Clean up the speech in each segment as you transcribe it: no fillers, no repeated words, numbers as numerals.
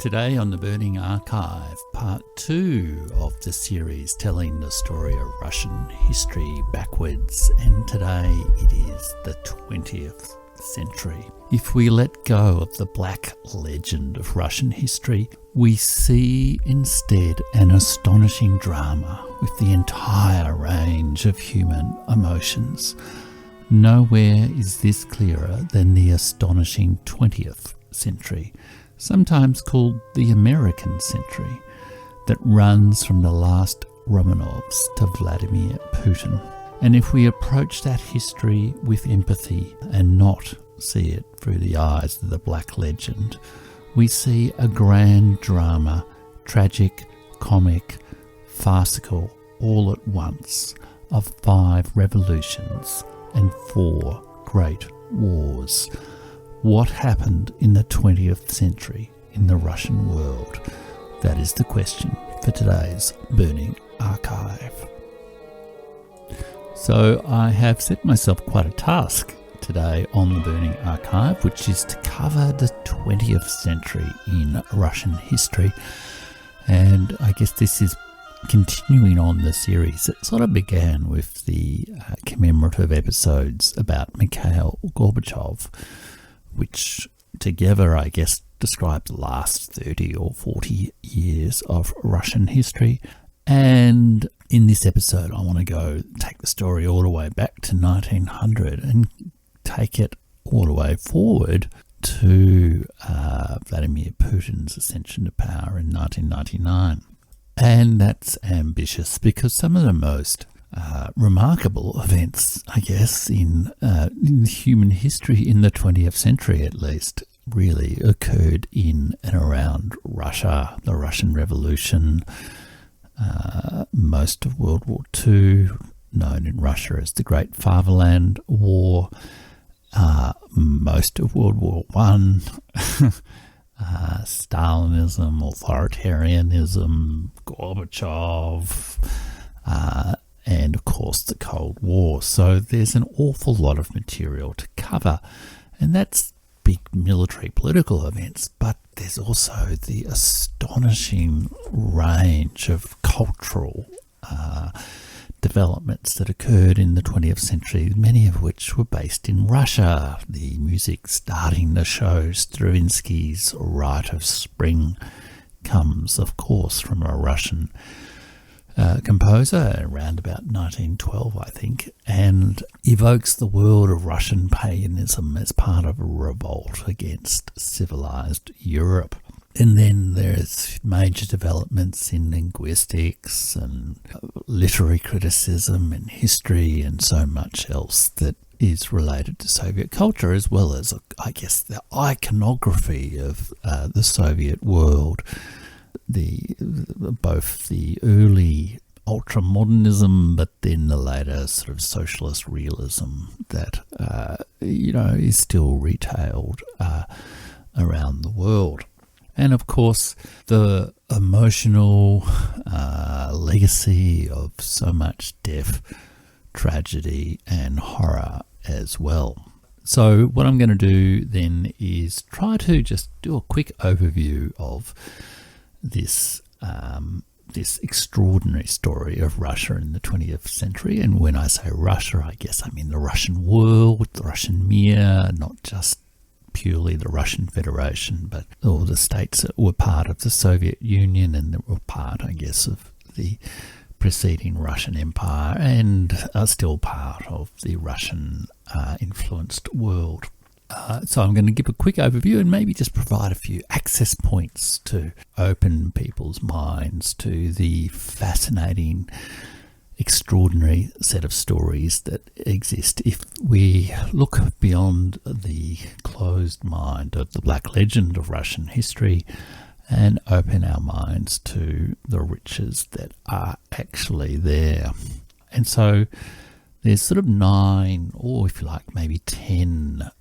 Today on the Burning Archive, part 2 of the series telling the story of Russian history backwards, and today it is the 20th century. If we let go of the black legend of Russian history, we see instead an astonishing drama with the entire range of human emotions. Nowhere is this clearer than the astonishing 20th century, sometimes called the American century, that runs from the last Romanovs to Vladimir Putin. And if we approach that history with empathy and not see it through the eyes of the black legend, we see a grand drama, tragic, comic, farcical, all at once, of 5 revolutions and 4 great wars. What happened in the 20th century in the Russian world? That is the question for today's Burning Archive. So I have set myself quite a task today on the Burning Archive, which is to cover the 20th century in Russian history. And I guess this is continuing on the series that sort of began with the commemorative episodes about Mikhail Gorbachev, which together, I guess, describe the last 30 or 40 years of Russian history. And in this episode, I want to take the story all the way back to 1900 and take it all the way forward to Vladimir Putin's ascension to power in 1999. And that's ambitious because some of the most remarkable events, I guess, in human history in the 20th century at least, really occurred in and around Russia, the Russian Revolution, most of World War II, known in Russia as the Great Fatherland War, most of World War I, Stalinism, authoritarianism, Gorbachev, and of course the Cold War. So there's an awful lot of material to cover, and that's big military political events, but there's also the astonishing range of cultural developments that occurred in the 20th century, many of which were based in Russia. The music starting the show, Stravinsky's Rite of Spring, comes, of course, from a Russian composer around about 1912, I think, and evokes the world of Russian paganism as part of a revolt against civilized Europe. And then there's major developments in linguistics and literary criticism and history and so much else that is related to Soviet culture, as well as, I guess, the iconography of the Soviet world. Both the early ultramodernism, but then the later sort of socialist realism that is still retailed around the world, and of course the emotional legacy of so much death, tragedy, and horror as well. So what I'm going to do then is try to just do a quick overview of this extraordinary story of Russia in the 20th century. And when I say Russia, I guess I mean the Russian world, the Russian Mir, not just purely the Russian Federation, but all the states that were part of the Soviet Union and that were part, I guess, of the preceding Russian Empire and are still part of the Russian influenced world. So I'm going to give a quick overview and maybe just provide a few access points to open people's minds to the fascinating, extraordinary set of stories that exist if we look beyond the closed mind of the black legend of Russian history and open our minds to the riches that are actually there. And so there's sort of 9, or if you like, maybe 10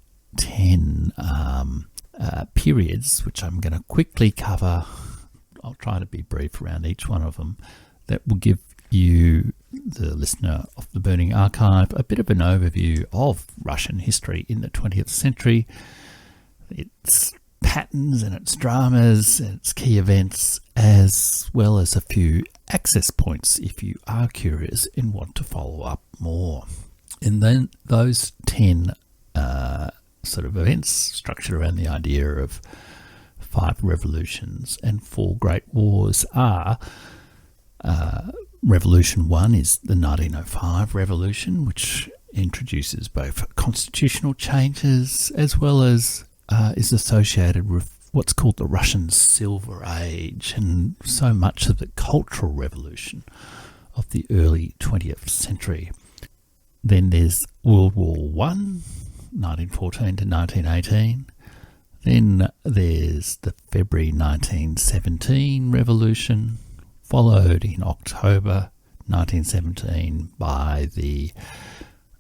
periods, which I'm going to quickly cover. I'll try to be brief around each one of them, that will give you, the listener of the Burning Archive, a bit of an overview of Russian history in the 20th century. It's patterns and its dramas and its key events, as well as a few access points if you are curious and want to follow up more. And then those 10 sort of events structured around the idea of 5 revolutions and 4 great wars are Revolution 1 is the 1905 revolution, which introduces both constitutional changes as well as is associated with what's called the Russian Silver Age and so much of the cultural revolution of the early 20th century. Then there's World War I, 1914 to 1918. Then there's the February 1917 revolution, followed in October 1917 by the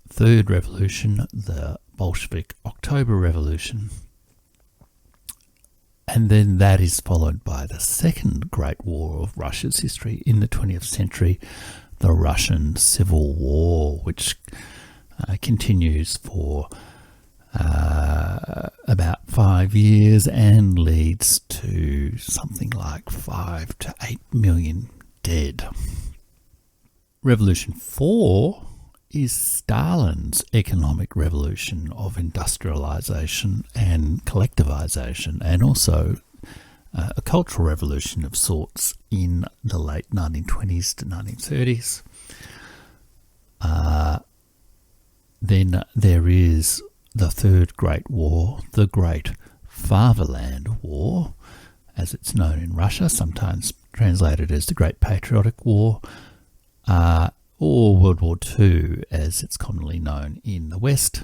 Third Revolution, the Bolshevik October Revolution. And then that is followed by the Second Great War of Russia's history in the 20th century, the Russian Civil War, which continues for about 5 years and leads to something like 5 to 8 million dead. Revolution 4 is Stalin's economic revolution of industrialization and collectivization, and also a cultural revolution of sorts in the late 1920s to 1930s. Then there is the Third Great War, the Great Fatherland War, as it's known in Russia, sometimes translated as the Great Patriotic War, or World War II, as it's commonly known in the West.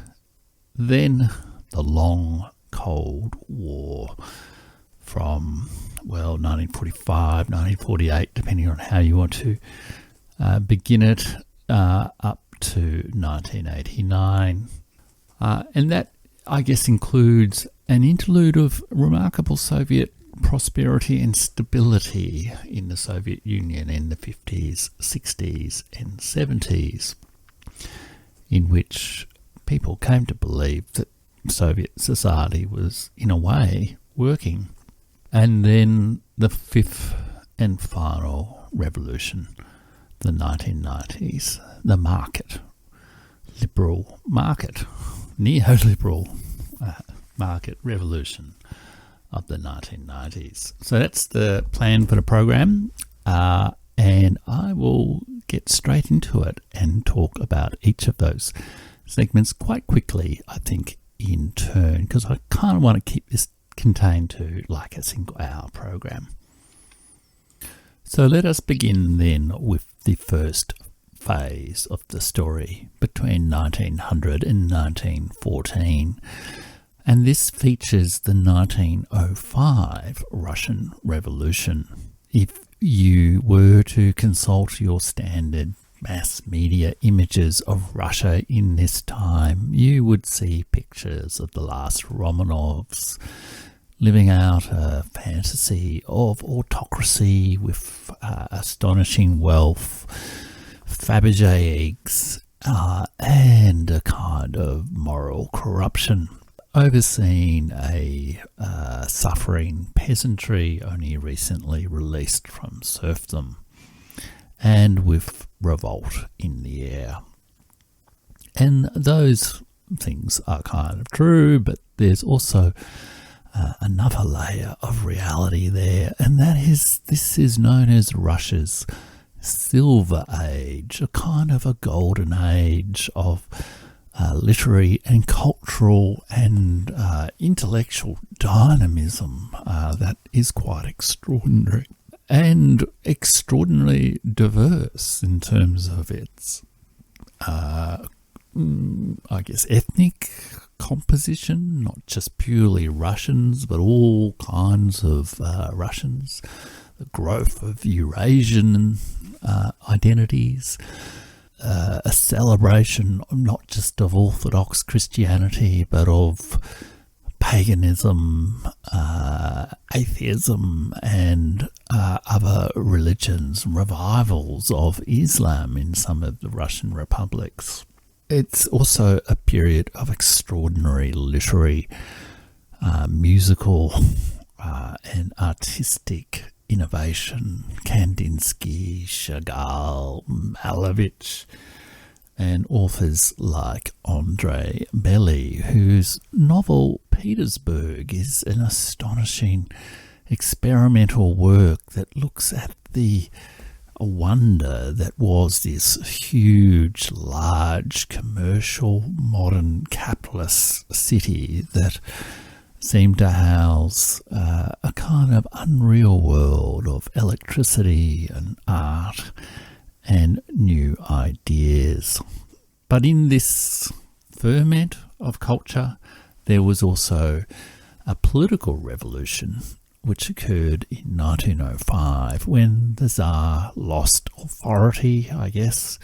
Then the Long Cold War from, 1945, 1948, depending on how you want to begin it, up to 1989. And that, I guess, includes an interlude of remarkable Soviet prosperity and stability in the Soviet Union in the 50s, 60s and 70s, in which people came to believe that Soviet society was, in a way, working. And then the fifth and final revolution, the 1990s, the liberal market, neoliberal market revolution of the 1990s. So that's the plan for the program, and I will get straight into it and talk about each of those segments quite quickly, I think, in turn, because I kind of want to keep this contained to like a single hour program. So let us begin then with the first phase of the story between 1900 and 1914. And this features the 1905 Russian Revolution. If you were to consult your standard mass media images of Russia in this time, you would see pictures of the last Romanovs living out a fantasy of autocracy with astonishing wealth, Fabergé eggs, and a kind of moral corruption, overseeing a suffering peasantry only recently released from serfdom, and with revolt in the air. And those things are kind of true, but there's also another layer of reality there, and that is, this is known as Russia's Silver Age, a kind of a golden age of literary and cultural and intellectual dynamism that is quite extraordinary and extraordinarily diverse in terms of its, ethnic composition, not just purely Russians, but all kinds of Russians, the growth of Eurasian identities, a celebration not just of Orthodox Christianity, but of paganism, atheism, and other religions, revivals of Islam in some of the Russian republics. It's also a period of extraordinary literary musical and artistic innovation. Kandinsky, Chagall, Malevich, and authors like Andrei Belly, whose novel Petersburg is an astonishing experimental work that looks at the wonder that was this huge, large, commercial, modern capitalist city that seemed to house a kind of unreal world of electricity and art and new ideas. But in this ferment of culture, there was also a political revolution which occurred in 1905 when the Tsar lost authority, I guess,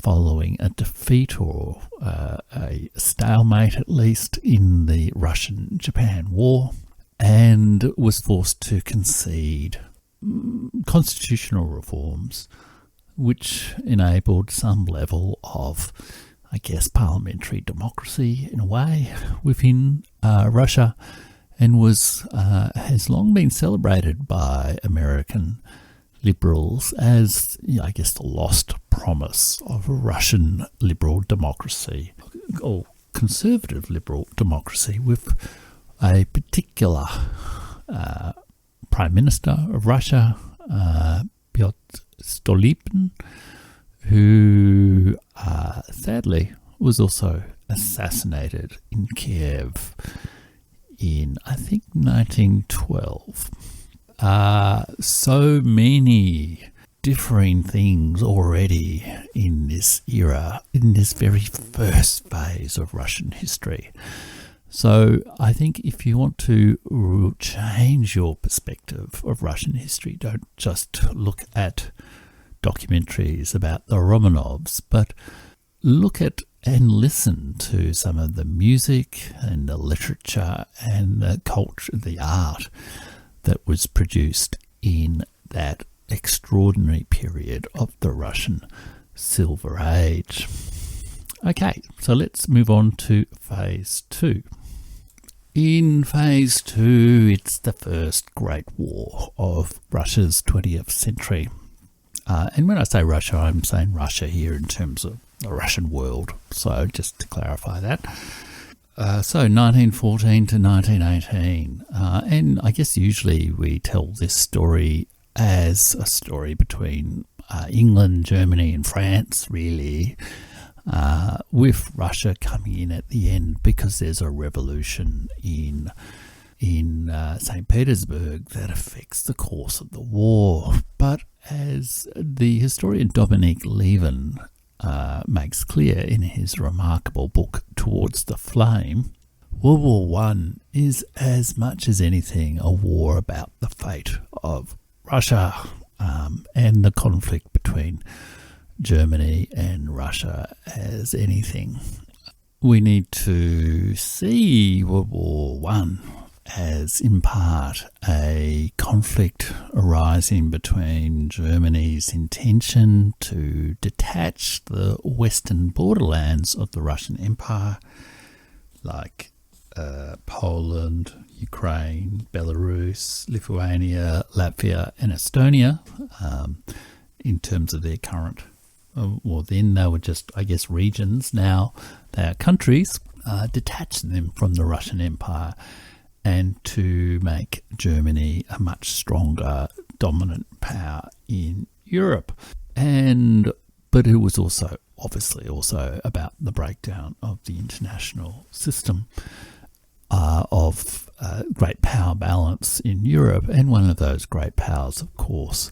following a defeat or a stalemate at least in the Russian-Japan War, and was forced to concede constitutional reforms which enabled some level of, I guess, parliamentary democracy in a way within Russia, and has long been celebrated by American liberals as, I guess, the lost promise of a Russian liberal democracy, or conservative liberal democracy, with a particular Prime Minister of Russia, Pyotr Stolypin, who sadly was also assassinated in Kiev in, I think, 1912. So many differing things already in this era, in this very first phase of Russian history. So I think if you want to change your perspective of Russian history, don't just look at documentaries about the Romanovs, but look at and listen to some of the music and the literature and the culture, the art that was produced in that extraordinary period of the Russian Silver Age. Okay, so let's move on to phase 2. In phase 2, it's the first great war of Russia's 20th century. And when I say Russia, I'm saying Russia here in terms of the Russian world. So just to clarify that. So 1914 to 1918. And I guess usually we tell this story as a story between England, Germany and France, really, with Russia coming in at the end because there's a revolution in St. Petersburg that affects the course of the war. But as the historian Dominique Levin makes clear in his remarkable book Towards the Flame, World War I is as much as anything a war about the fate of Russia and the conflict between Germany and Russia as anything. We need to see World War I as in part a conflict arising between Germany's intention to detach the western borderlands of the Russian Empire, like Poland, Ukraine, Belarus, Lithuania, Latvia and Estonia, in terms of their current, well then they were just, I guess, regions, now they are countries, detach them from the Russian Empire and to make Germany a much stronger dominant power in Europe. But it was also obviously also about the breakdown of the international system of great power balance in Europe, and one of those great powers, of course,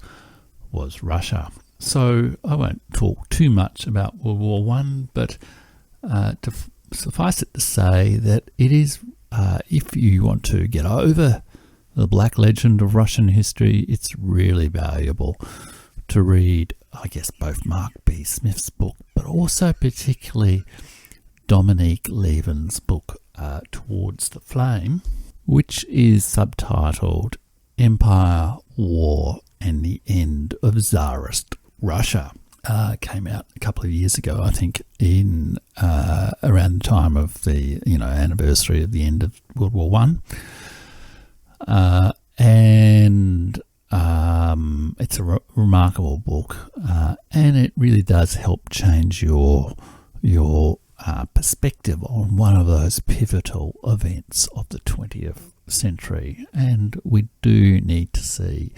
was Russia. So I won't talk too much about World War I, but to suffice it to say that it is, if you want to get over the black legend of Russian history, it's really valuable to read, I guess, both Mark B. Smith's book, but also particularly Dominique Levin's book, Towards the Flame, which is subtitled Empire, War and the End of Tsarist Russia. came out a couple of years ago, I think, in around the time of the anniversary of the end of World War One, and it's a remarkable book, and it really does help change your perspective on one of those pivotal events of the 20th century. And we do need to see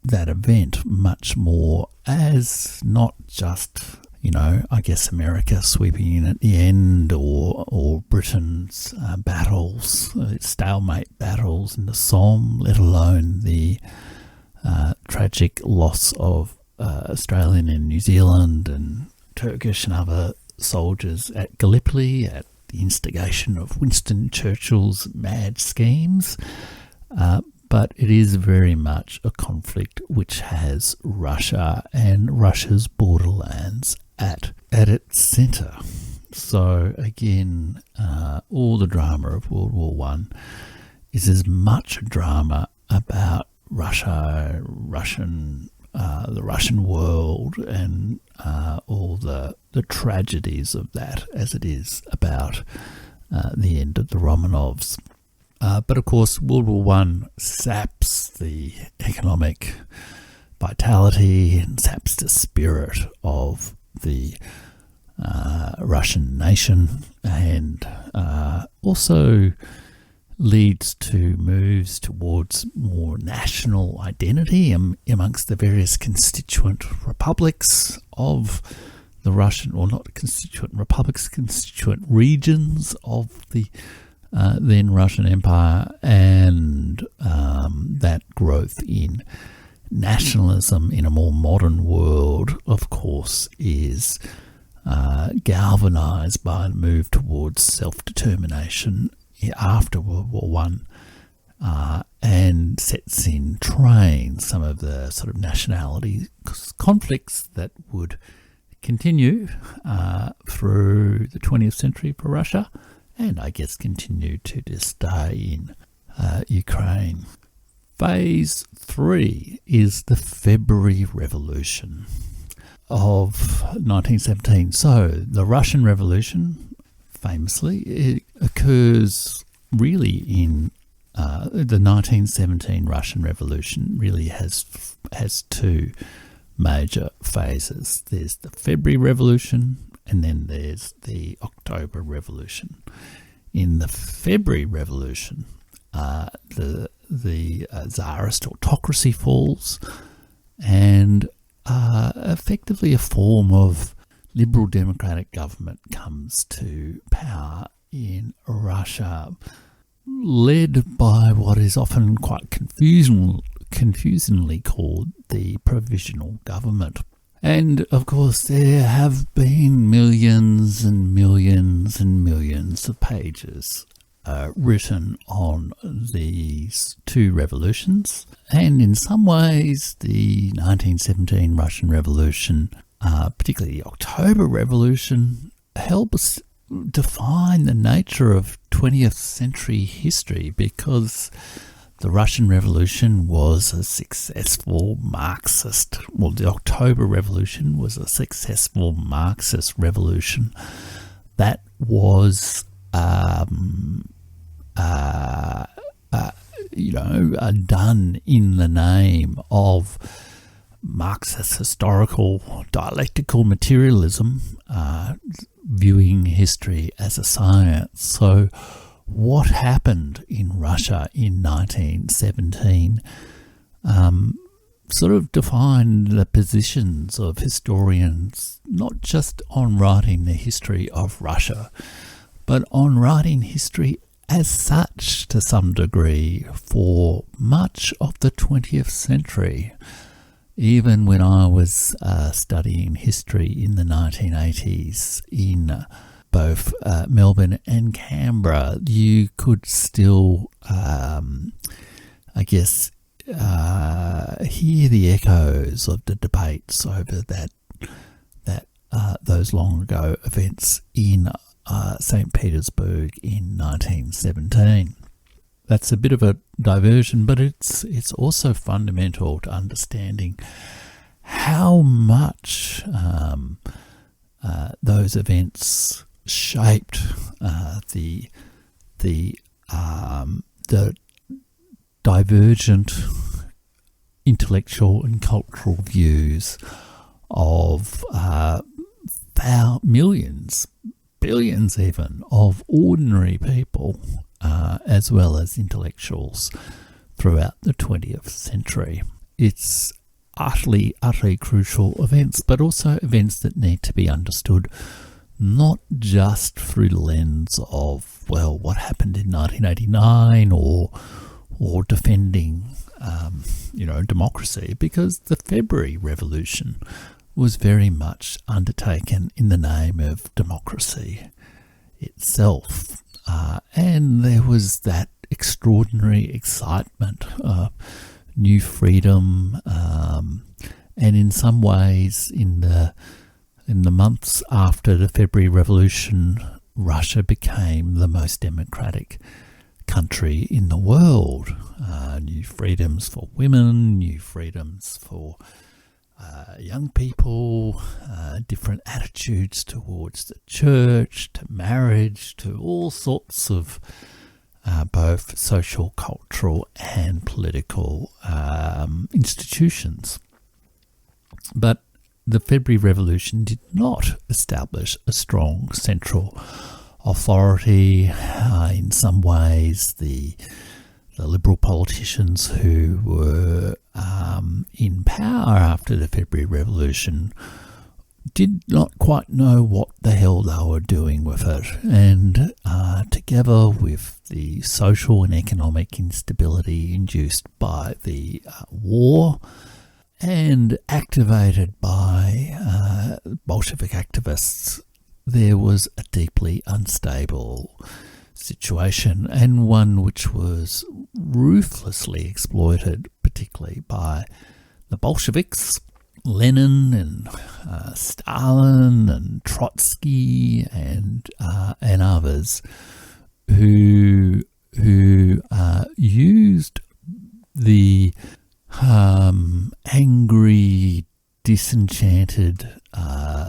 that event much more as not just, I guess America sweeping in at the end, or Britain's battles, stalemate battles in the Somme, let alone the tragic loss of Australian and New Zealand and Turkish and other soldiers at Gallipoli at the instigation of Winston Churchill's mad schemes. But it is very much a conflict which has Russia and Russia's borderlands at its centre. So again, all the drama of World War One is as much a drama about Russia, the Russian world, and all the tragedies of that, as it is about the end of the Romanovs. But of course, World War One saps the economic vitality and saps the spirit of the Russian nation, and also leads to moves towards more national identity amongst the various constituent republics of the Russian, or not constituent republics, constituent regions of the then Russian Empire, and that growth in nationalism in a more modern world, of course, is galvanized by the move towards self-determination after World War One, and sets in train some of the sort of nationality conflicts that would continue through the 20th century for Russia, and I guess continue to this day in Ukraine. Phase 3 is the February Revolution of 1917. So the Russian Revolution, famously, it occurs really in the 1917 Russian Revolution. Really has two major phases. There's the February Revolution, and then there's the October Revolution. In the February Revolution, the Tsarist autocracy falls, and effectively a form of liberal democratic government comes to power in Russia, led by what is often quite confusingly called the provisional government. And of course, there have been millions and millions and millions of pages written on these two revolutions. And in some ways, the 1917 Russian Revolution, particularly the October Revolution, helps define the nature of 20th century history, because the Russian Revolution was a successful Marxist, well, the October Revolution was a successful Marxist revolution that was, done in the name of Marxist historical dialectical materialism, viewing history as a science. So what happened in Russia in 1917 sort of defined the positions of historians, not just on writing the history of Russia, but on writing history as such to some degree for much of the 20th century. Even when I was studying history in the 1980s in both Melbourne and Canberra, you could still, hear the echoes of the debates over those long ago events in St. Petersburg in 1917. That's a bit of a diversion, but it's also fundamental to understanding how much those events shaped the divergent intellectual and cultural views of millions, billions even, of ordinary people as well as intellectuals throughout the 20th century. It's utterly crucial events, but also events that need to be understood not just through the lens of, well, what happened in 1989 or defending democracy, because the February Revolution was very much undertaken in the name of democracy itself. And there was that extraordinary excitement, new freedom, and in some ways, in the months after the February Revolution, Russia became the most democratic country in the world. New freedoms for women, new freedoms for young people, different attitudes towards the church, to marriage, to all sorts of both social, cultural and political institutions. But the February Revolution did not establish a strong central authority. In some ways, the Liberal politicians who were in power after the February Revolution did not quite know what the hell they were doing with it. And together with the social and economic instability induced by the war, and activated by Bolshevik activists, there was a deeply unstable situation, and one which was ruthlessly exploited, particularly by the Bolsheviks, Lenin and Stalin and Trotsky and others, who used the angry, disenchanted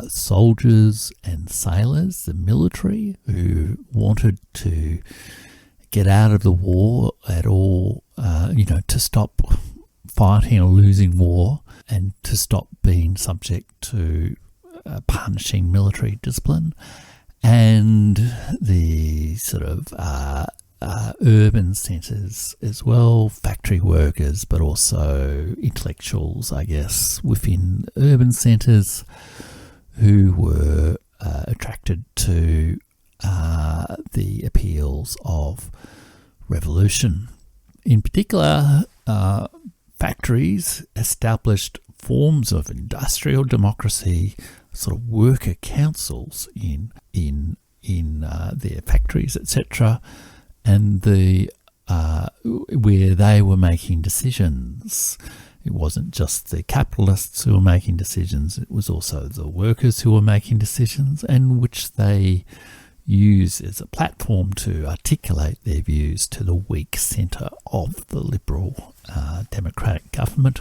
soldiers and sailors, the military, who wanted to get out of the war at all, to stop fighting a losing war and to stop being subject to punishing military discipline, and the sort of urban centres as well, factory workers, but also intellectuals, I guess, within urban centres who were attracted to the appeals of revolution. In particular, factories established forms of industrial democracy, sort of worker councils in their factories, etc., and where they were making decisions. It wasn't just the capitalists who were making decisions, it was also the workers who were making decisions, and which they use as a platform to articulate their views to the weak centre of the liberal democratic government.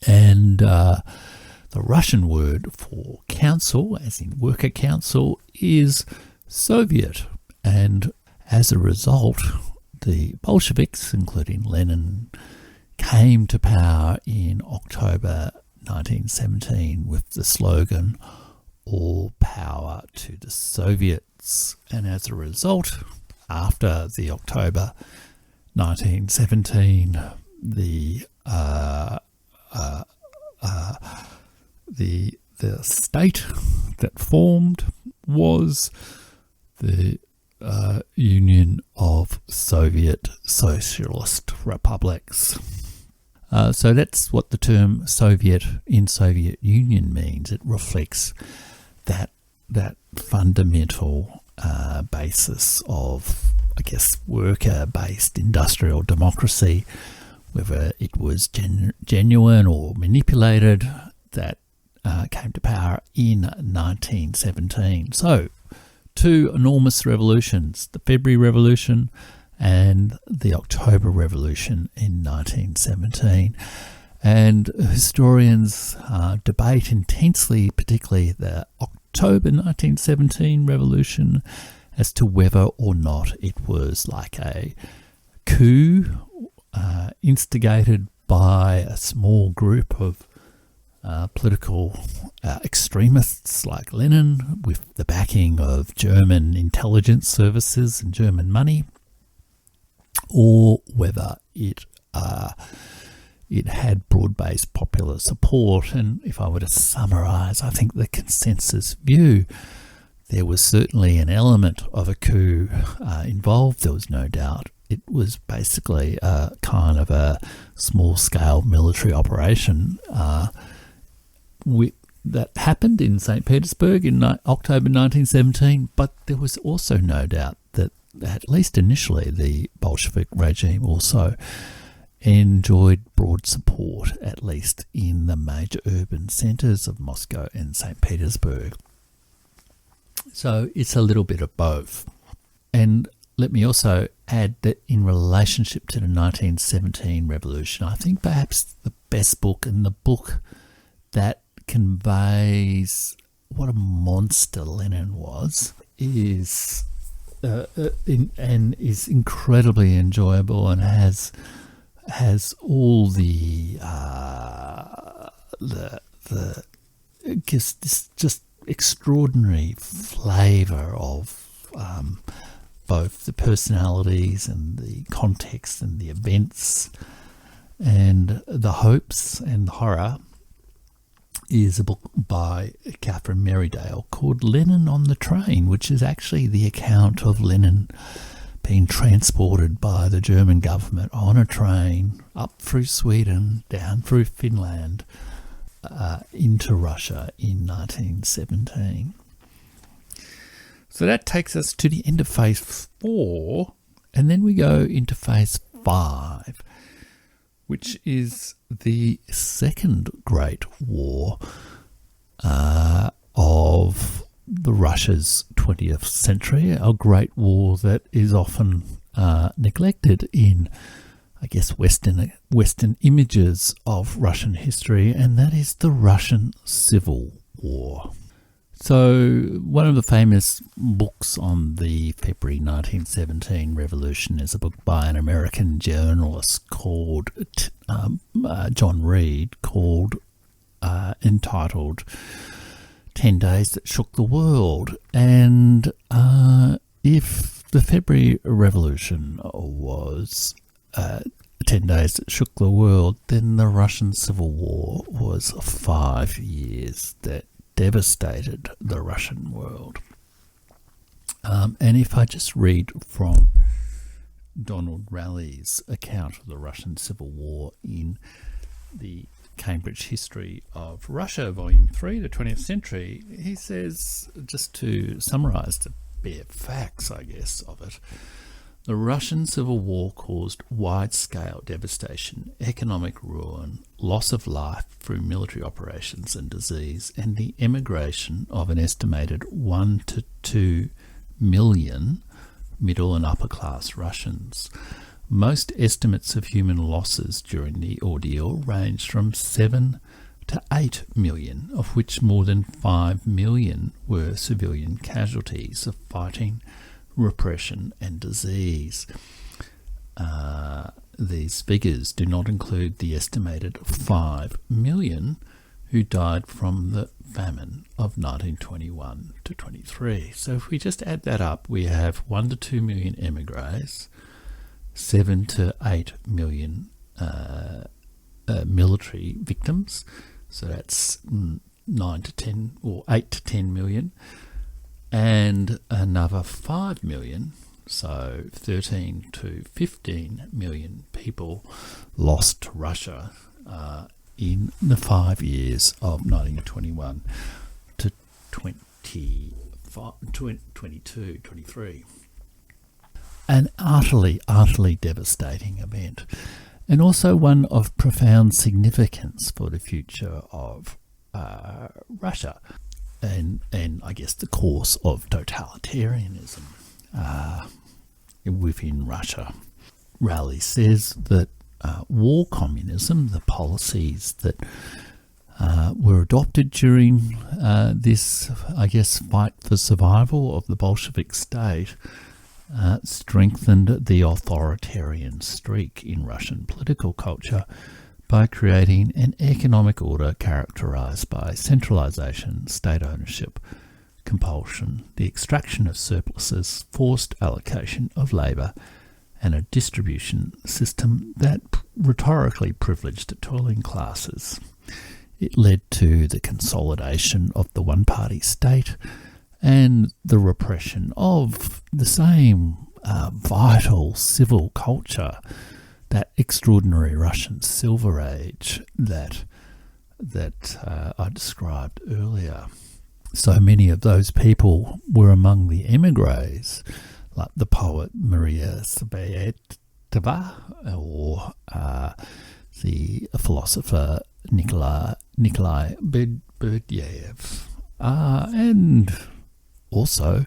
And the Russian word for council, as in worker council, is Soviet. And as a result, the Bolsheviks, including Lenin, came to power in October 1917 with the slogan, "All power to the Soviets." And as a result, after the October 1917, the state that formed was the Union of Soviet Socialist Republics. So that's what the term Soviet in Soviet Union means. It reflects that fundamental basis of, I guess, worker-based industrial democracy, whether it was genuine or manipulated, that came to power in 1917. So, two enormous revolutions, the February Revolution and the October Revolution in 1917. And historians debate intensely, particularly the October 1917 revolution, as to whether or not it was like a coup instigated by a small group of political extremists like Lenin, with the backing of German intelligence services and German money, or whether it had broad-based popular support. And if I were to summarise, I think the consensus view, there was certainly an element of a coup involved. There was no doubt. It was basically a kind of a small-scale military operation that happened in St. Petersburg in October 1917, but there was also no doubt that at least initially the Bolshevik regime also enjoyed broad support, at least in the major urban centres of Moscow and St. Petersburg. So it's a little bit of both. And let me also add that in relationship to the 1917 revolution, I think perhaps the best book and the book that conveys what a monster Lenin was is incredibly enjoyable and has all the just extraordinary flavour of both the personalities and the context and the events and the hopes and the horror, is a book by Catherine Merridale called Lenin on the Train, which is actually the account of Lenin being transported by the German government on a train up through Sweden, down through Finland, into Russia in 1917. So that takes us to the end of phase 4, and then we go into phase 5, which is the second Great War of the Russia's 20th century, a great war that is often neglected in, I guess, Western images of Russian history, and that is the Russian Civil War. So one of the famous books on the February 1917 revolution is a book by an American journalist called John Reed, entitled 10 Days That Shook the World. And if the February Revolution was 10 days that shook the world, then the Russian Civil War was 5 years that devastated the Russian world. And if I just read from Donald Raleigh's account of the Russian Civil War in the Cambridge History of Russia, Volume 3, the 20th century, he says, just to summarise the bare facts, I guess, of it, the Russian Civil War caused wide-scale devastation, economic ruin, loss of life through military operations and disease, and the emigration of an estimated 1 to 2 million middle and upper-class Russians. Most estimates of human losses during the ordeal ranged from 7 to 8 million, of which more than 5 million were civilian casualties of fighting, repression and disease. These figures do not include the estimated 5 million who died from the famine of 1921 to 23. So if we just add that up, we have 1 to 2 million emigres, 7 to 8 million military victims, so that's 9 to 10 or 8 to 10 million, and another 5 million, so 13 to 15 million people lost to Russia in the 5 years of 1921 to 22, 23. An utterly devastating event, and also one of profound significance for the future of Russia and I guess the course of totalitarianism within Russia. Raleigh says that war communism, the policies that were adopted during this, I guess, fight for survival of the Bolshevik state, strengthened the authoritarian streak in Russian political culture by creating an economic order characterized by centralization, state ownership, compulsion, the extraction of surpluses, forced allocation of labour, and a distribution system that rhetorically privileged toiling classes. It led to the consolidation of the one-party state and the repression of the same vital civil culture, that extraordinary Russian Silver Age that I described earlier. So many of those people were among the emigres, like the poet Maria Tsvetanova or the philosopher Nikolai Berdyaev, and also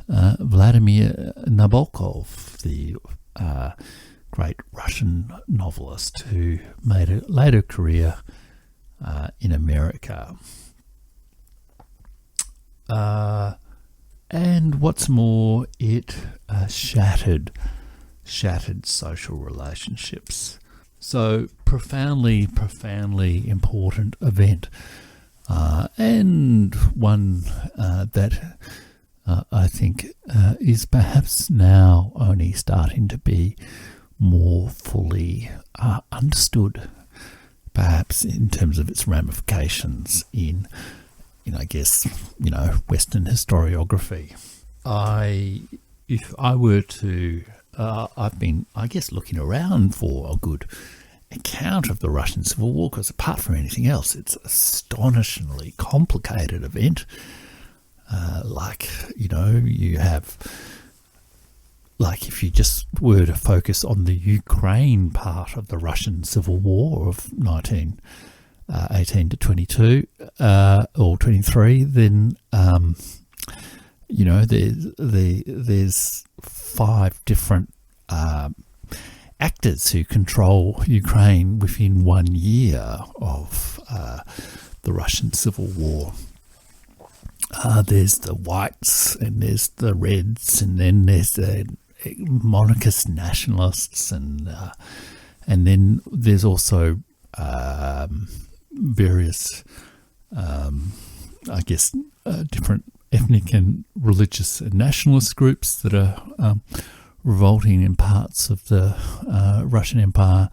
Vladimir Nabokov, the great Russian novelist who made a later career in America. And what's more, it shattered social relationships. So profoundly important event, and one that I think is perhaps now only starting to be more fully understood, perhaps in terms of its ramifications in Western historiography. If I were to, I've been, looking around for a good account of the Russian Civil War, because apart from anything else, it's an astonishingly complicated event. You have, if you just were to focus on the Ukraine part of the Russian Civil War of 1918 to 22 or 23, then there's 5 different actors who control Ukraine within 1 year of the Russian Civil War. There's the whites, and there's the reds, and then there's the monarchist nationalists, and then there's also various, different ethnic and religious and nationalist groups that are revolting in parts of the Russian Empire.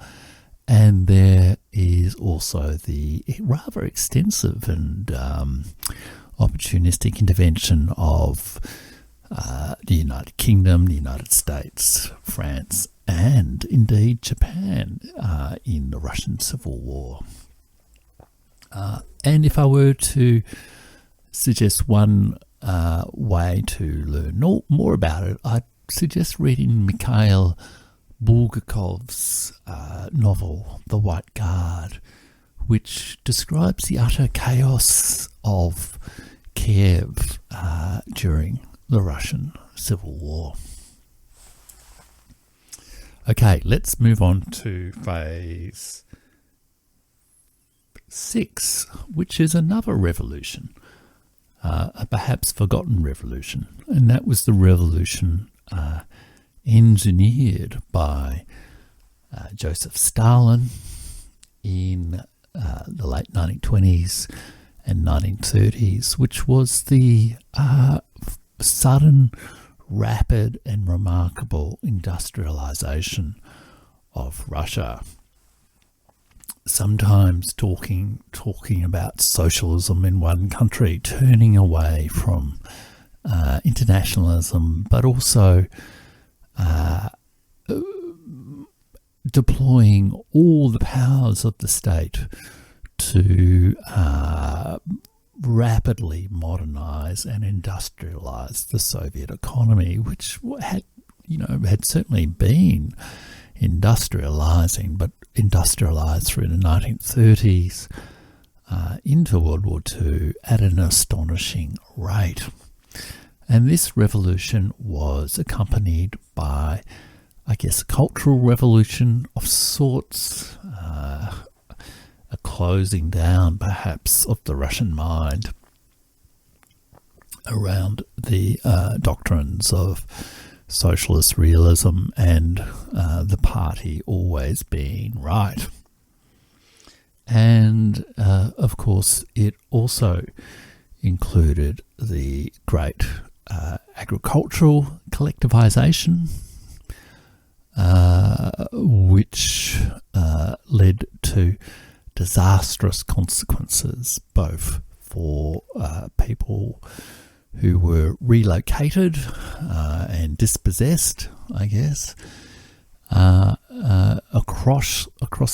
And there is also the rather extensive and opportunistic intervention of the United Kingdom, the United States, France, and indeed Japan in the Russian Civil War. And if I were to suggest one way to learn more about it, I'd suggest reading Mikhail Bulgakov's novel, The White Guard, which describes the utter chaos of Kiev during the Russian Civil War. Okay, let's move on to phase 6, which is another revolution, a perhaps forgotten revolution, and that was the revolution engineered by Joseph Stalin in the late 1920s and 1930s, which was the sudden, rapid and remarkable industrialization of Russia. Sometimes talking about socialism in one country, turning away from internationalism, but also deploying all the powers of the state to rapidly modernize and industrialize the Soviet economy, which had certainly been industrializing, but industrialized through the 1930s into World War II at an astonishing rate. And this revolution was accompanied by a guess, a cultural revolution of sorts, a closing down perhaps of the Russian mind around the doctrines of socialist realism and the party always being right. And of course it also included the great agricultural collectivization, which led to disastrous consequences both for people who were relocated and dispossessed, I guess, across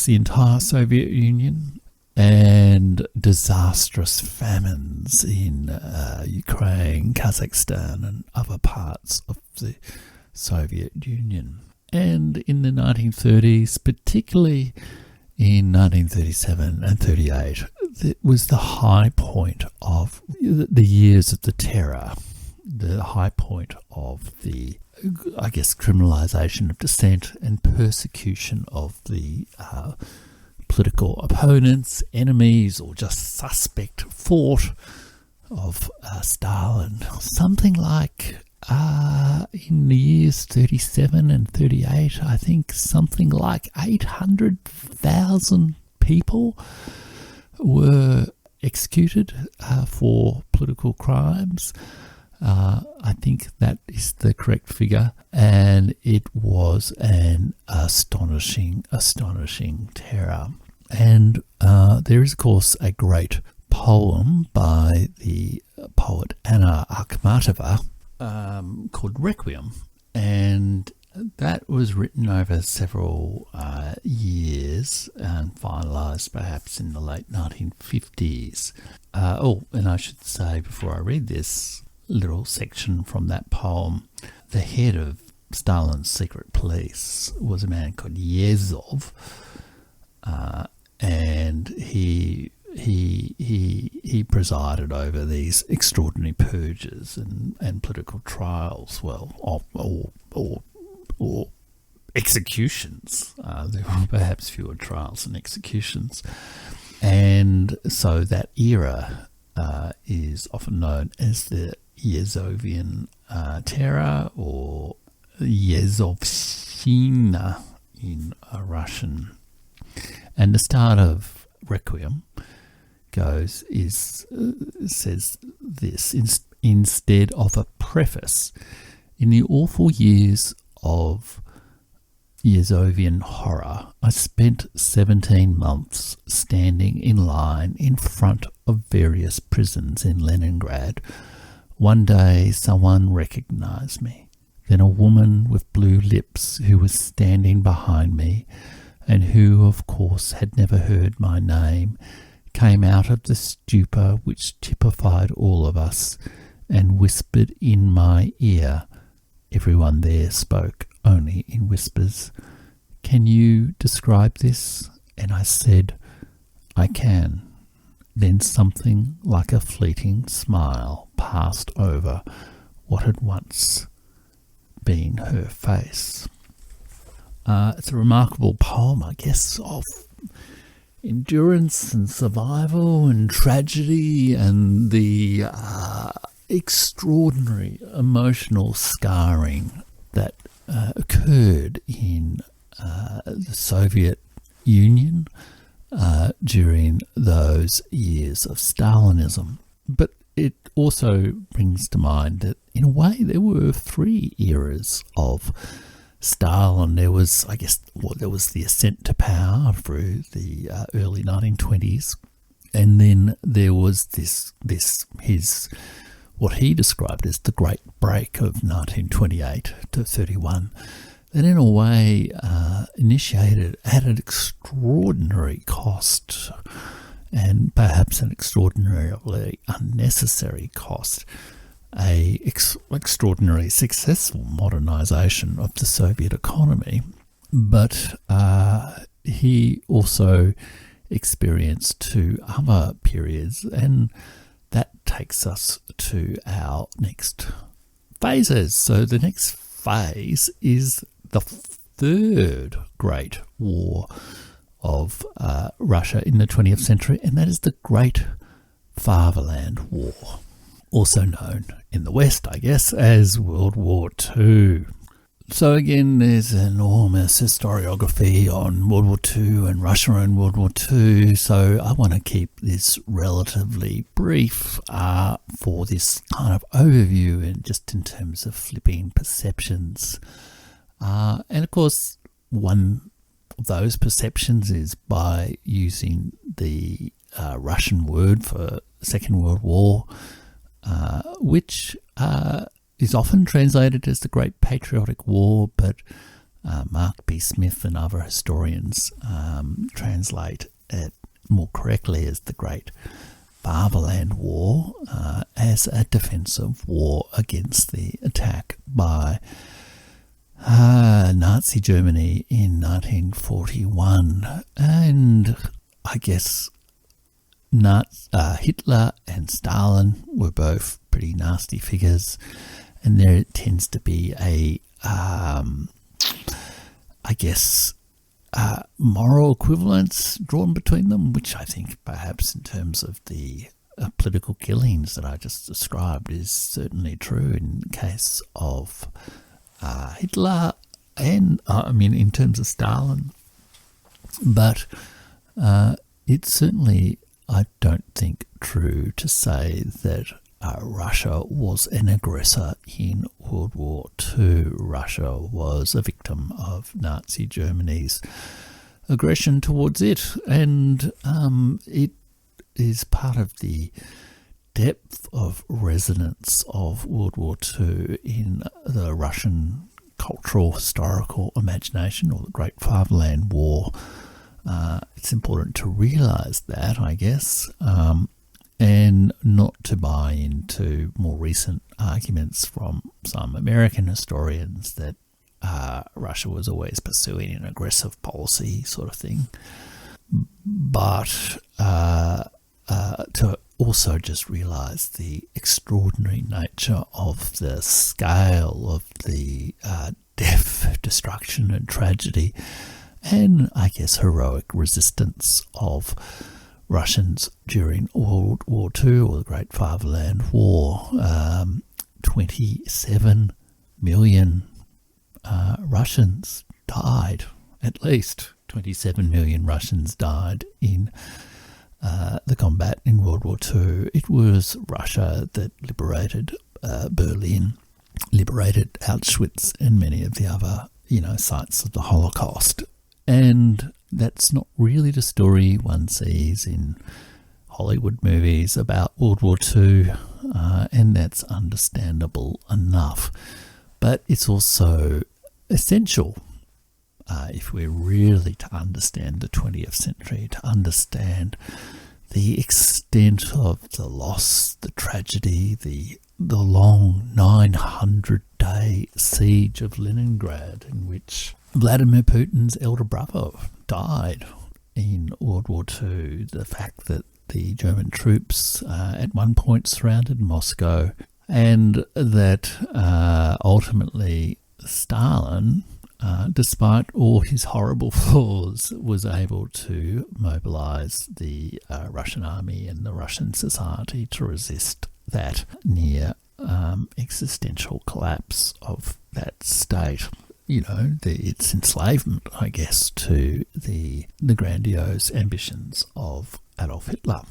the entire Soviet Union, and disastrous famines in Ukraine, Kazakhstan and other parts of the Soviet Union. And in the 1930s, particularly in 1937 and 38, it was the high point of the years of the terror, the high point of the, I guess, criminalisation of dissent and persecution of the political opponents, enemies, or just suspect fort of Stalin. Something like, in the years 37 and 38, I think something like 800,000 people were executed for political crimes. I think that is the correct figure, and it was an astonishing terror. And there is, of course, a great poem by the poet Anna Akhmatova called Requiem, and that was written over several years and finalised perhaps in the late 1950s. And I should say, before I read this little section from that poem, the head of Stalin's secret police was a man called Yezov, and he presided over these extraordinary purges and political trials, or executions. There were perhaps fewer trials than executions. And so that era is often known as the Yezovian terror, or Yezovshchina in Russian. And the start of Requiem says this: instead of a preface, in the awful years of Yezovian horror, I spent 17 months standing in line in front of various prisons in Leningrad. One day someone recognized me, then a woman with blue lips who was standing behind me, and who, of course, had never heard my name, came out of the stupor which typified all of us, and whispered in my ear. Everyone there spoke only in whispers. "Can you describe this?" And I said, "I can." Then something like a fleeting smile passed over what had once been her face. It's a remarkable poem, I guess, of endurance and survival and tragedy and the extraordinary emotional scarring that occurred in the Soviet Union during those years of Stalinism. But it also brings to mind that, in a way, there were three eras of Stalin. There was, there was the ascent to power through the early 1920s, and then there was his what he described as the Great Break of 1928 to 31. That, in a way, initiated at an extraordinary cost, and perhaps an extraordinarily unnecessary cost, a extraordinarily successful modernisation of the Soviet economy. But he also experienced two other periods, and that takes us to our next phases. So the next phase is third great war of Russia in the 20th century, and that is the Great Fatherland War, also known in the West, I guess, as World War II. So again, there's enormous historiography on World War II and Russia and World War II, so I want to keep this relatively brief for this kind of overview and just in terms of flipping perceptions. And of course, one of those perceptions is by using the Russian word for the Second World War, which is often translated as the Great Patriotic War, but Mark B. Smith and other historians translate it more correctly as the Great Fatherland War, as a defensive war against the attack by Nazi Germany in 1941. And I guess Hitler and Stalin were both pretty nasty figures, and there tends to be a, moral equivalence drawn between them, which I think perhaps in terms of the political killings that I just described is certainly true in the case of Hitler and, in terms of Stalin. But it's certainly, I don't think, true to say that Russia was an aggressor in World War II. Russia was a victim of Nazi Germany's aggression towards it, and it is part of the depth of resonance of World War II in the Russian cultural historical imagination, or the Great Fatherland War. It's important to realise that, I guess, and not to buy into more recent arguments from some American historians that Russia was always pursuing an aggressive policy sort of thing. But to also just realise the extraordinary nature of the scale of the death, destruction and tragedy, and I guess heroic resistance of Russians during World War II, or the Great Fatherland War. 27 million Russians died, at least 27 million Russians died in the combat in World War II. It was Russia that liberated Berlin, liberated Auschwitz and many of the other, sites of the Holocaust. And that's not really the story one sees in Hollywood movies about World War II, and that's understandable enough. But it's also essential if we're really to understand the 20th century, to understand the extent of the loss, the tragedy, the long 900-day siege of Leningrad, in which Vladimir Putin's elder brother died in World War II, the fact that the German troops at one point surrounded Moscow, and that ultimately Stalin, despite all his horrible flaws, was able to mobilise the Russian army and the Russian society to resist that near existential collapse of that state. Its enslavement, I guess, to the grandiose ambitions of Adolf Hitler.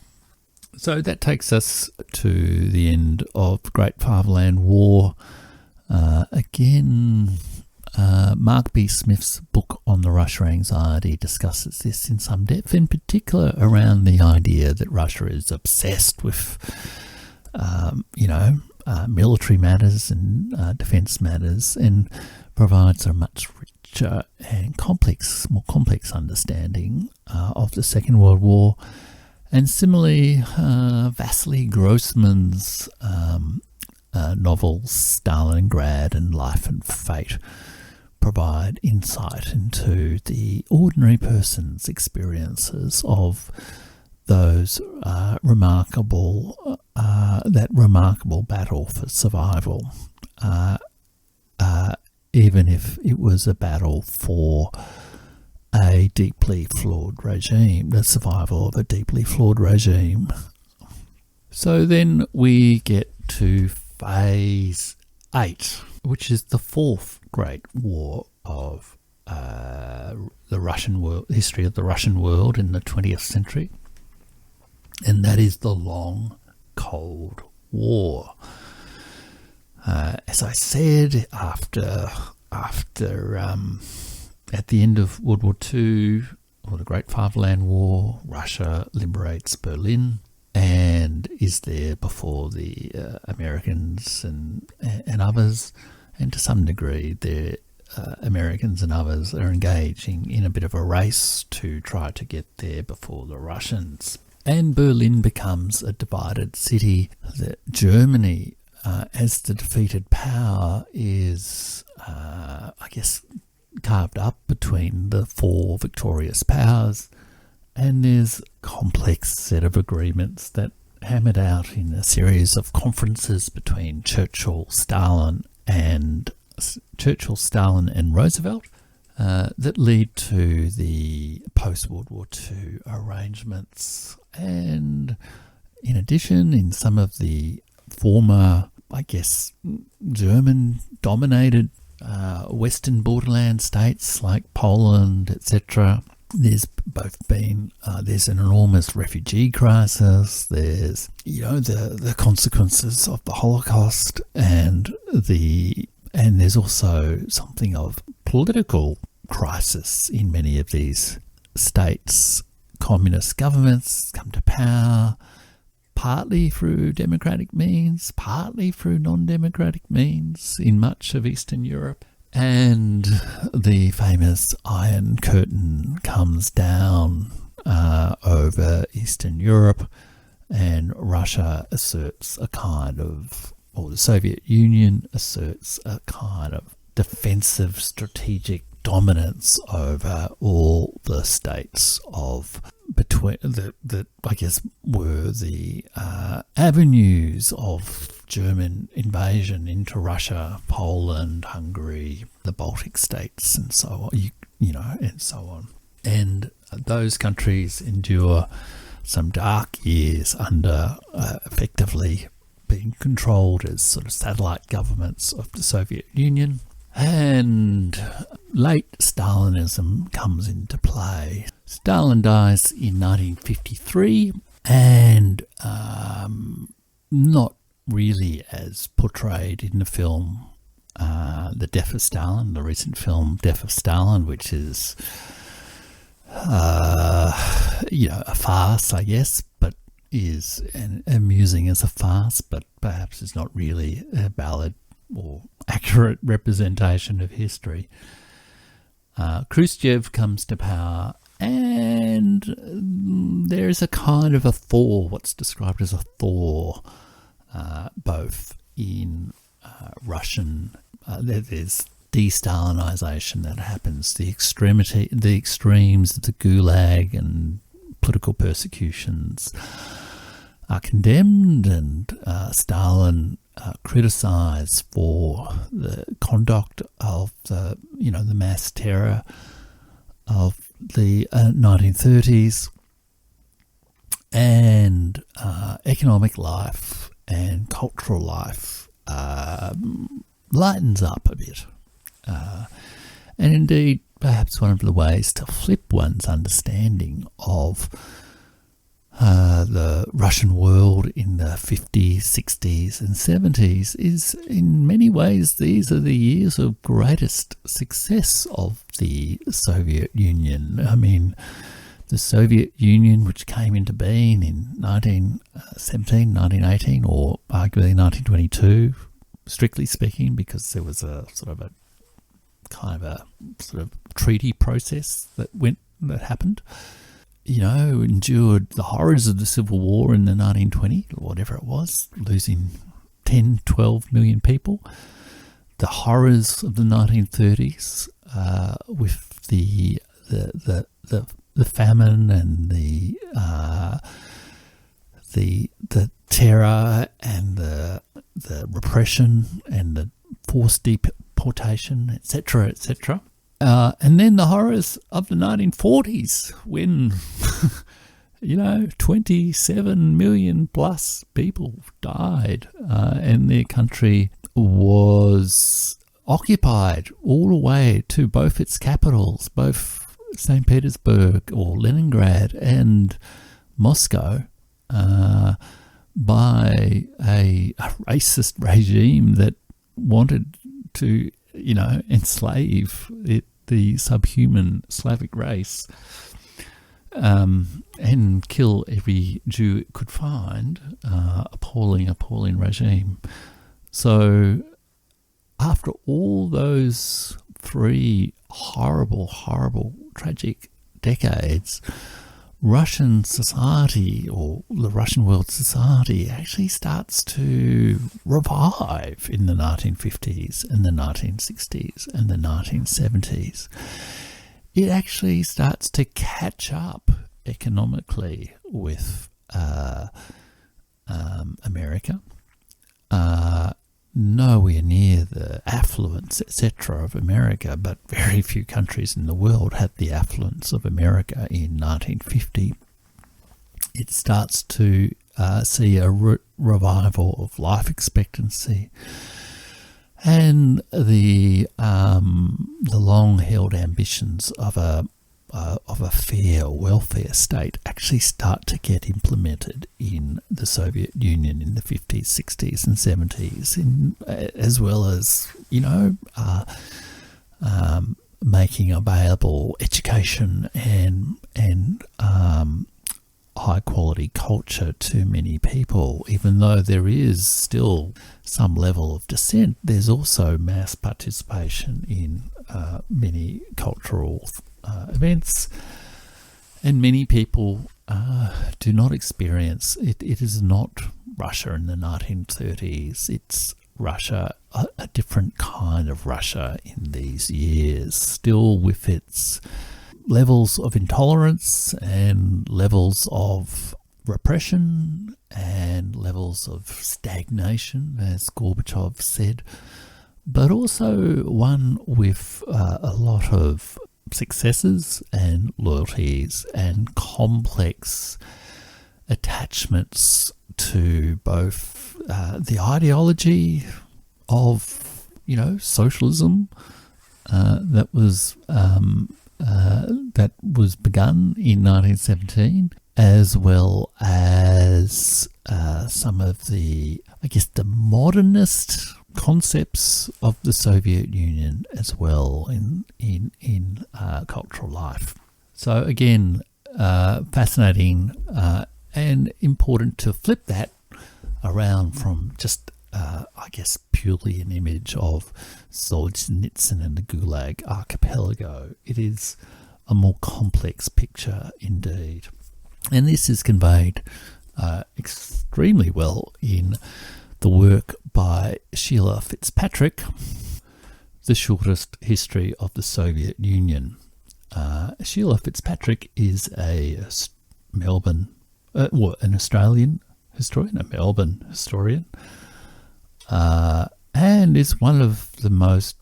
So that takes us to the end of the Great Fatherland War. Mark B. Smith's book on the Russia anxiety discusses this in some depth, in particular around the idea that Russia is obsessed with, military matters and defence matters, and provides a much richer and more complex understanding of the Second World War. And similarly, Vasily Grossman's novels Stalingrad and Life and Fate provide insight into the ordinary person's experiences of those remarkable battle for survival. even if it was a battle for a deeply flawed regime, the survival of a deeply flawed regime. So then we get to phase 8, which is the fourth great war of the Russian world, history of the Russian world in the 20th century, and that is the Long Cold War. As I said, after at the end of World War II, or the Great Fatherland War, Russia liberates Berlin and is there before the Americans and others, and to some degree the Americans and others are engaging in a bit of a race to try to get there before the Russians. And Berlin becomes a divided city. That Germany, as the defeated power, is, carved up between the four victorious powers, and there's a complex set of agreements that hammered out in a series of conferences between Churchill, Stalin and Roosevelt that lead to the post-World War II arrangements. And in addition, in some of the former, German-dominated Western borderland states like Poland, etc., there's there's an enormous refugee crisis. There's the consequences of the Holocaust, and there's also something of political crisis in many of these states. Communist governments come to power, partly through democratic means, partly through non-democratic means in much of Eastern Europe. And the famous Iron Curtain comes down over Eastern Europe, and Russia asserts the Soviet Union asserts a kind of defensive strategic dominance over all the states between that were the avenues of German invasion into Russia, Poland, Hungary, the Baltic states, and so on. And so on. And those countries endure some dark years under effectively being controlled as sort of satellite governments of the Soviet Union. And late Stalinism comes into play. Stalin dies in 1953, and not really as portrayed in the film The Death of Stalin, the recent film Death of Stalin, which is a farce, I guess, but is amusing as a farce, but perhaps is not really a valid or accurate representation of history. Khrushchev comes to power, and there is a kind of a thaw, what's described as a thaw, both in Russian, there's de-Stalinisation that happens, the extremes of the Gulag and political persecutions are condemned, and Stalin criticised for the conduct of the mass terror of the 1930s, and economic life and cultural life lightens up a bit. And indeed, perhaps one of the ways to flip one's understanding of the Russian world in the 50s, 60s and 70s is, in many ways, these are the years of greatest success of the Soviet Union. I mean, the Soviet Union, which came into being in 1917, 1918, or arguably 1922, strictly speaking, because there was a sort of treaty process that happened. Endured the horrors of the Civil War in the 1920s, or whatever it was, losing 10, 12 million people. The horrors of the 1930s with the famine and the terror and the repression and the forced deportation, etc., etc. And then the horrors of the 1940s when, 27 million plus people died and their country was occupied all the way to both its capitals, both St. Petersburg or Leningrad and Moscow, by a racist regime that wanted to, enslave the subhuman Slavic race and kill every Jew it could find. Appalling regime. So after all those 3 horrible, tragic decades, Russian society, or the Russian world society, actually starts to revive in the 1950s and the 1960s and the 1970s. It actually starts to catch up economically with America. Nowhere near the affluence, etc., of America, but very few countries in the world had the affluence of America in 1950. It starts to see a revival of life expectancy and the long-held ambitions of a fair welfare state actually start to get implemented in the Soviet Union in the 50s, 60s and 70s, as well as, making available education and high quality culture to many people. Even though there is still some level of dissent, there's also mass participation in many cultural events, and many people do not experience it. It is not Russia in the 1930s. It's Russia, a different kind of Russia in these years, still with its levels of intolerance and levels of repression and levels of stagnation, as Gorbachev said, but also one with a lot of successes and loyalties and complex attachments to both the ideology of socialism that was begun in 1917, as well as some of the modernist concepts of the Soviet Union as well in cultural life. So again, fascinating and important to flip that around from just purely an image of Solzhenitsyn and the Gulag archipelago. It is a more complex picture indeed, and this is conveyed extremely well in the work by Sheila Fitzpatrick, The Shortest History of the Soviet Union. Sheila Fitzpatrick is an Australian historian, a Melbourne historian, and is one of the most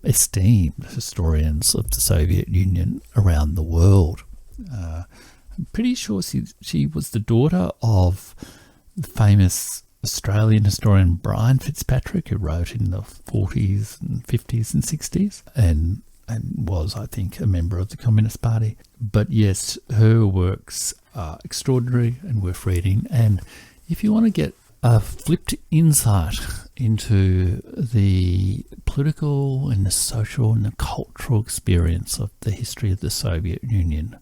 esteemed historians of the Soviet Union around the world. I'm pretty sure she was the daughter of the famous Australian historian Brian Fitzpatrick, who wrote in the 40s and 50s and 60s and was, I think, a member of the Communist Party. But yes, her works are extraordinary and worth reading. And if you want to get a flipped insight into the political and the social and the cultural experience of the history of the Soviet Union,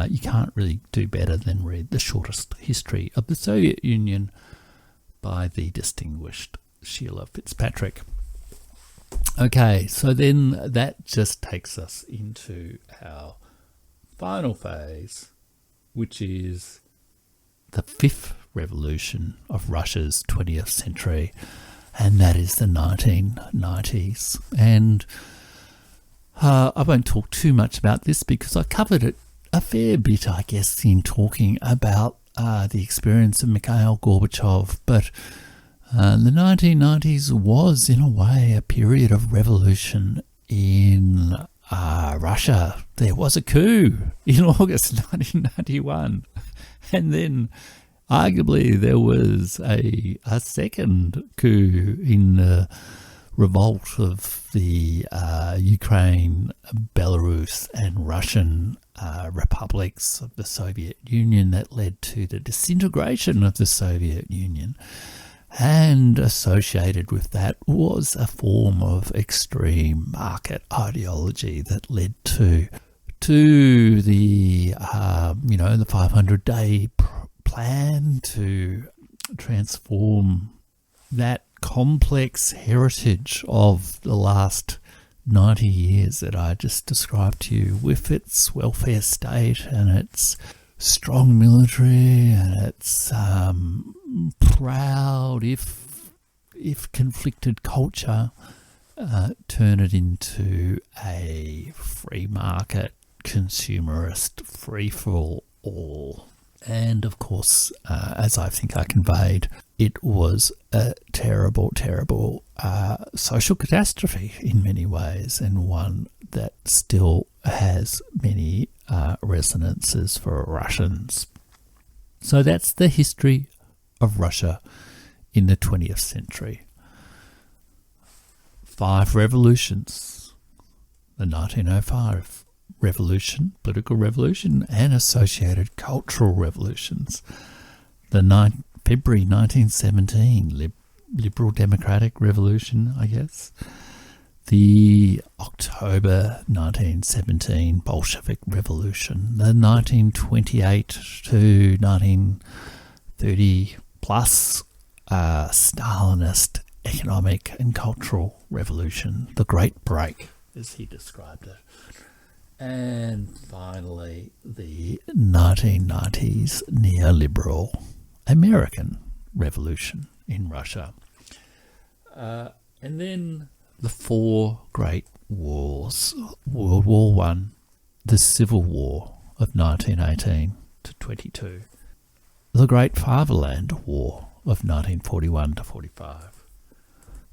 you can't really do better than read The Shortest History of the Soviet Union by the distinguished Sheila Fitzpatrick. Okay, so then that just takes us into our final phase, which is the fifth revolution of Russia's 20th century, and that is the 1990s. And I won't talk too much about this because I covered it a fair bit, I guess, in talking about the experience of Mikhail Gorbachev, but The 1990s was, in a way, a period of revolution in Russia. There was a coup in August 1991, and then arguably there was a second coup in the revolt of the Ukraine, Belarus and Russian republics of the Soviet Union that led to the disintegration of the Soviet Union. And associated with that was a form of extreme market ideology that led to the the 500-day plan to transform that complex heritage of the last 90 years that I just described to you, with its welfare state and its strong military and its proud, if conflicted culture, turn it into a free market, consumerist, free-for-all. And of course, as I think I conveyed, it was a terrible, terrible social catastrophe in many ways, and one that still has many resonances for Russians. So that's the history of Russia in the 20th century. 5 revolutions: the 1905 revolution, political revolution, and associated cultural revolutions. The February 1917 liberal democratic revolution, I guess. The October 1917 Bolshevik Revolution, the 1928 to 1930 plus Stalinist economic and cultural revolution, the Great Break, as he described it. And finally, the 1990s neoliberal American Revolution in Russia. And then the 4 great wars: World War I, the Civil War of 1918 to 22, the Great Fatherland War of 1941 to 45,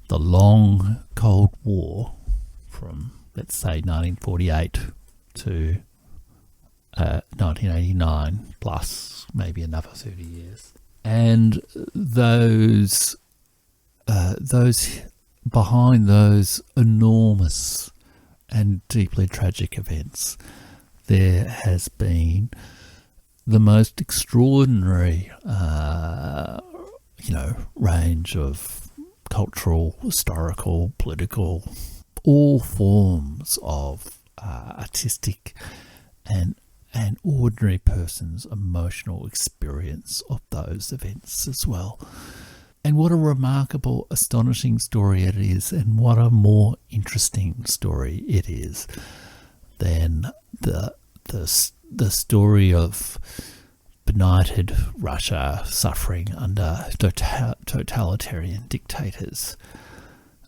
the Long Cold War from, let's say, 1948 to 1989, plus maybe another 30 years. And those behind those enormous and deeply tragic events, there has been the most extraordinary, range of cultural, historical, political, all forms of artistic and ordinary person's emotional experience of those events as well. And what a remarkable, astonishing story it is, and what a more interesting story it is than the story of benighted Russia suffering under totalitarian dictators,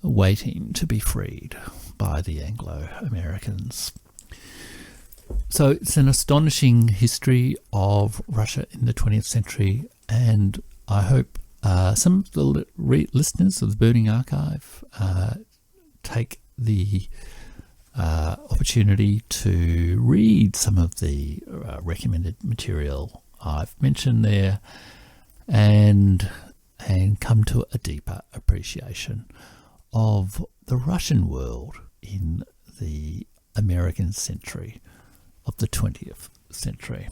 waiting to be freed by the Anglo-Americans. So it's an astonishing history of Russia in the 20th century, and I hope some of the listeners of the Burning Archive take the opportunity to read some of the recommended material I've mentioned there, and come to a deeper appreciation of the Russian world in the American century of the 20th century.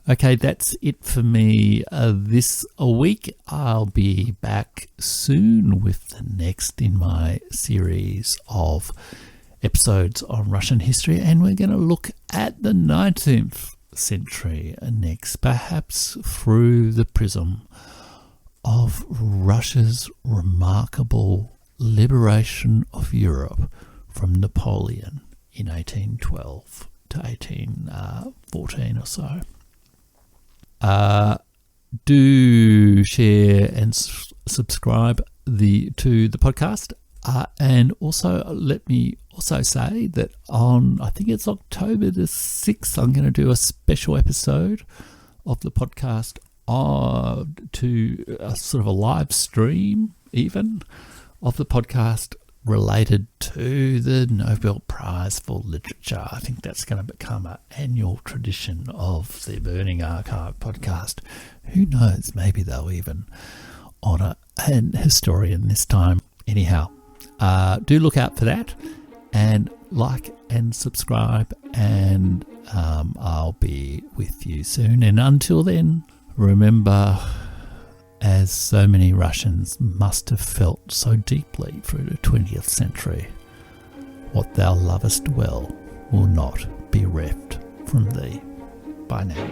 Okay, that's it for me this week. I'll be back soon with the next in my series of episodes on Russian history, and we're going to look at the 19th century next, perhaps through the prism of Russia's remarkable liberation of Europe from Napoleon in 1812 to 1814 or so. Do share and subscribe to the podcast, and also let me also say that on, I think it's October the 6th, I'm going to do a special episode of the podcast to a sort of a live stream even of the podcast related to the Nobel Prize for Literature. I think that's going to become an annual tradition of the Burning Archive podcast. Who knows, maybe they'll even honour an historian this time. Anyhow, do look out for that, and like and subscribe, and I'll be with you soon. And until then, remember, as so many Russians must have felt so deeply through the 20th century, what thou lovest well will not be reft from thee. Bye now.